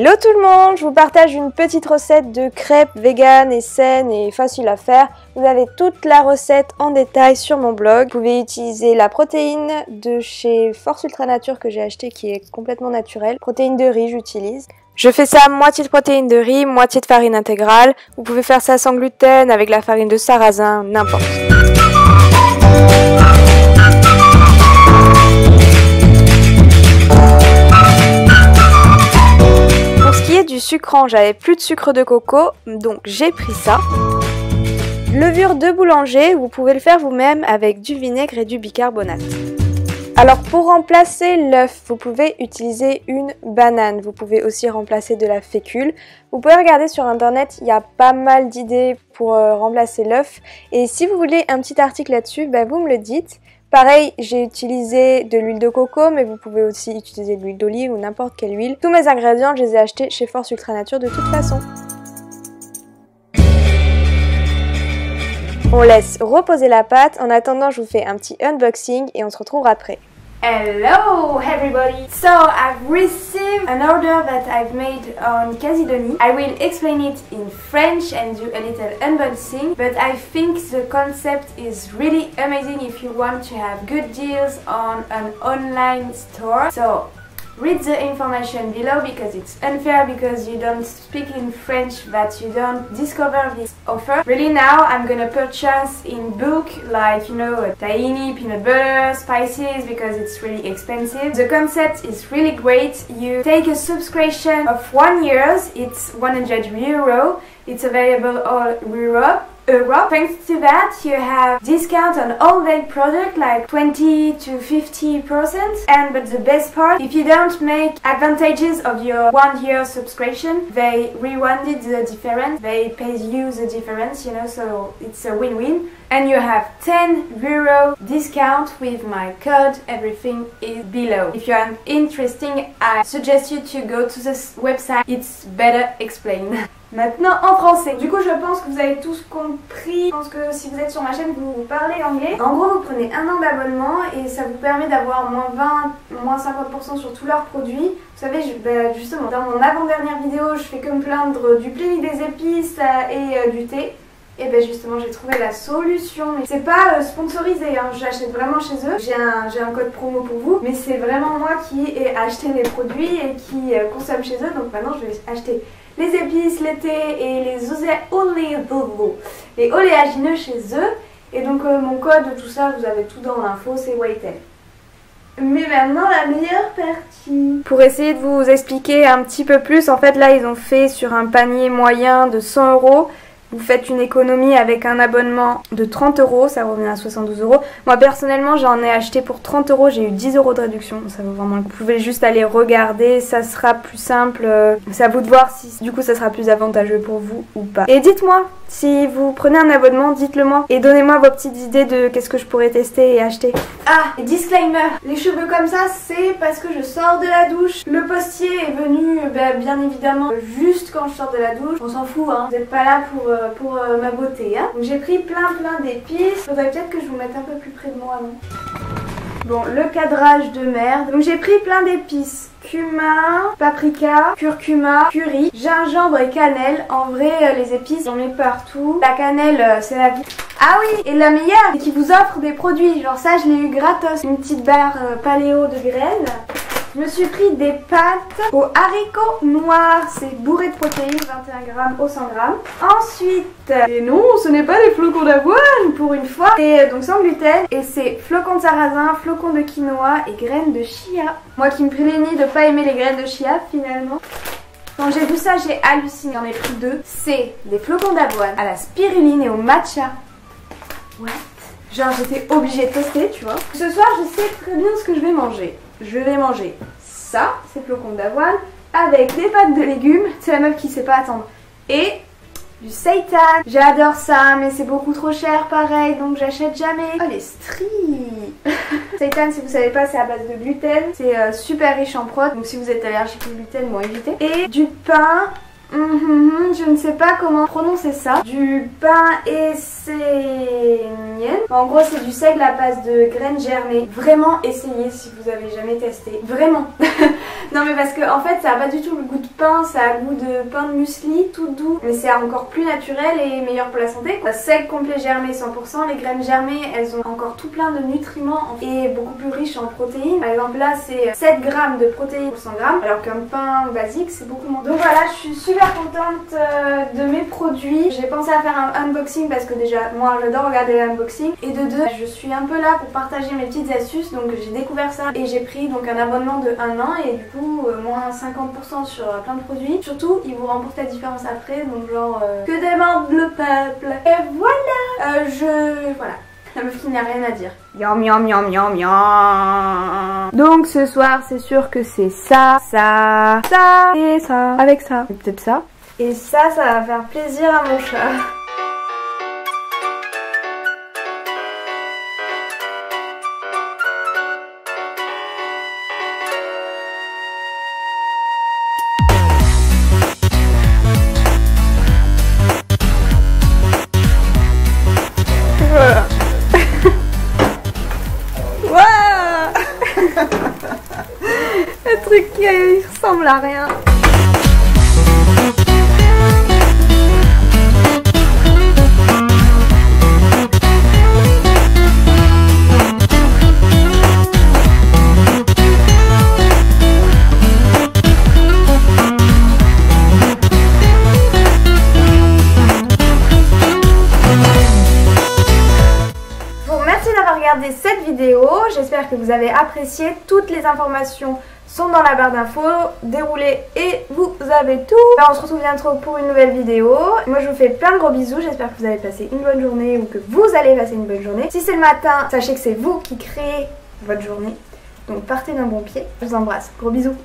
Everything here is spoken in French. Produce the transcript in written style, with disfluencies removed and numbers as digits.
Hello tout le monde, je vous partage une petite recette de crêpes vegan et saine et facile à faire. Vous avez toute la recette en détail sur mon blog. Vous pouvez utiliser la protéine de chez Force Ultra Nature que j'ai acheté qui est complètement naturelle. Protéine de riz j'utilise. Je fais ça moitié de protéine de riz, moitié de farine intégrale. Vous pouvez faire ça sans gluten, avec la farine de sarrasin, n'importe. Du sucrant, j'avais plus de sucre de coco, donc j'ai pris ça. Levure de boulanger, vous pouvez le faire vous-même avec du vinaigre et du bicarbonate. Alors pour remplacer l'œuf, vous pouvez utiliser une banane. Vous pouvez aussi remplacer de la fécule. Vous pouvez regarder sur internet, il y a pas mal d'idées pour remplacer l'œuf. Et si vous voulez un petit article là-dessus, vous me le dites. Pareil, j'ai utilisé de l'huile de coco, mais vous pouvez aussi utiliser de l'huile d'olive ou n'importe quelle huile. Tous mes ingrédients, je les ai achetés chez Force Ultra Nature de toute façon. On laisse reposer la pâte. En attendant, je vous fais un petit unboxing et on se retrouve après. Hello everybody! So I've received an order that I've made on Casidoni. I will explain it in French and do a little unboxing, but I think the concept is really amazing if you want to have good deals on an online store. So read the information below because it's unfair because you don't speak in French that you don't discover this offer. Really now I'm gonna purchase in bulk like tahini, peanut butter, spices because it's really expensive. The concept is really great. You take a subscription of 1 year, it's 100 euro. It's available all Europe. Thanks to that you have discount on all their product like 20 to 50%, but the best part, if you don't make advantages of your 1 year subscription, they rewarded the difference, they pay you the difference, so it's a win-win. And you have 10 euro discount with my code, everything is below. If you are interested, I suggest you to go to this website, it's better explained. Maintenant en français. Du coup je pense que vous avez tous compris. Je pense que si vous êtes sur ma chaîne vous parlez anglais. En gros vous prenez 1 an d'abonnement et ça vous permet d'avoir moins 20, moins 50% sur tous leurs produits. Vous savez justement dans mon avant-dernière vidéo je fais que me plaindre du prix des épices et du thé. Et justement j'ai trouvé la solution, mais c'est pas sponsorisé, j'achète vraiment chez eux, j'ai un code promo pour vous, mais c'est vraiment moi qui ai acheté les produits et qui consomme chez eux, donc maintenant je vais acheter les épices, les thés et les oléagineux chez eux, et donc mon code, tout ça, vous avez tout dans l'info, c'est Waitel. Mais maintenant la meilleure partie. Pour essayer de vous expliquer un petit peu plus, en fait là ils ont fait sur un panier moyen de 100 euros. Vous faites une économie avec un abonnement de 30 euros, ça revient à 72 euros. Moi personnellement j'en ai acheté pour 30 euros, j'ai eu 10 euros de réduction. Ça vaut vraiment le coup. Vous pouvez juste aller regarder, ça sera plus simple. C'est à vous de voir si du coup ça sera plus avantageux pour vous ou pas. Et dites-moi, si vous prenez un abonnement, dites-le moi. Et donnez-moi vos petites idées de qu'est-ce que je pourrais tester et acheter. Ah, et disclaimer, les cheveux comme ça c'est parce que je sors de la douche. Le postier est venu bien évidemment juste quand je sors de la douche. On s'en fout, vous n'êtes pas là pour ma beauté. Donc j'ai pris plein d'épices. Faudrait peut-être que je vous mette un peu plus près de moi, non? Bon, le cadrage de merde. Donc j'ai pris plein d'épices. Cumin, paprika, curcuma, curry, gingembre et cannelle. En vrai, les épices, j'en mets partout. La cannelle, c'est la vie. Ah oui, et la meilleure, c'est qu'ils vous offrent des produits. Genre ça, je l'ai eu gratos. Une petite barre paléo de graines. Je me suis pris des pâtes aux haricots noirs, c'est bourré de protéines, 21 grammes au 100 grammes. Ensuite, et non, ce n'est pas des flocons d'avoine pour une fois, c'est donc sans gluten et c'est flocons de sarrasin, flocons de quinoa et graines de chia. Moi qui me prélénis de ne pas aimer les graines de chia finalement. Quand j'ai vu ça, j'ai halluciné, j'en ai pris 2. C'est des flocons d'avoine à la spiruline et au matcha. What? Genre j'étais obligée de tester, tu vois. Ce soir, je sais très bien ce que je vais manger. Je vais manger ça, ces flocons d'avoine, avec des pâtes de légumes, c'est la meuf qui sait pas attendre, et du seitan. J'adore ça, mais c'est beaucoup trop cher pareil, donc j'achète jamais. Oh les stries. Seitan, si vous savez pas, c'est à base de gluten, c'est super riche en prot, donc si vous êtes allergique au gluten, bon évitez. Et du pain. Je ne sais pas comment prononcer ça. Du pain essénien. En gros c'est du seigle à base de graines germées. Vraiment essayez si vous avez jamais testé. Vraiment. Non mais parce que en fait ça a pas du tout le goût de pain, ça a le goût de pain de muesli, tout doux, mais c'est encore plus naturel et meilleur pour la santé. Sec, complet, germé 100%, les graines germées elles ont encore tout plein de nutriments et beaucoup plus riches en protéines. Par exemple là c'est 7 grammes de protéines pour 100 grammes alors qu'un pain basique c'est beaucoup moins. Donc voilà, je suis super contente de mes produits. J'ai pensé à faire un unboxing parce que déjà moi j'adore regarder les unboxings et de deux je suis un peu là pour partager mes petites astuces, donc j'ai découvert ça et j'ai pris donc un abonnement de 1 an et du coup moins 50% sur plein de produits. Surtout ils vous remboursent la différence après, donc genre que demande le peuple. Et voilà, voilà. La meuf qui n'a rien à dire. Yam yam yam yam yam. Donc ce soir c'est sûr que c'est ça et ça. Avec ça. Et peut-être ça. Et ça va faire plaisir à mon chat. Le truc qui ressemble à rien. Regardez cette vidéo, j'espère que vous avez apprécié. Toutes les informations sont dans la barre d'infos, déroulez et vous avez tout. On se retrouve bientôt pour une nouvelle vidéo. Moi je vous fais plein de gros bisous, j'espère que vous avez passé une bonne journée ou que vous allez passer une bonne journée. Si c'est le matin, sachez que c'est vous qui créez votre journée, donc partez d'un bon pied. Je vous embrasse, gros bisous.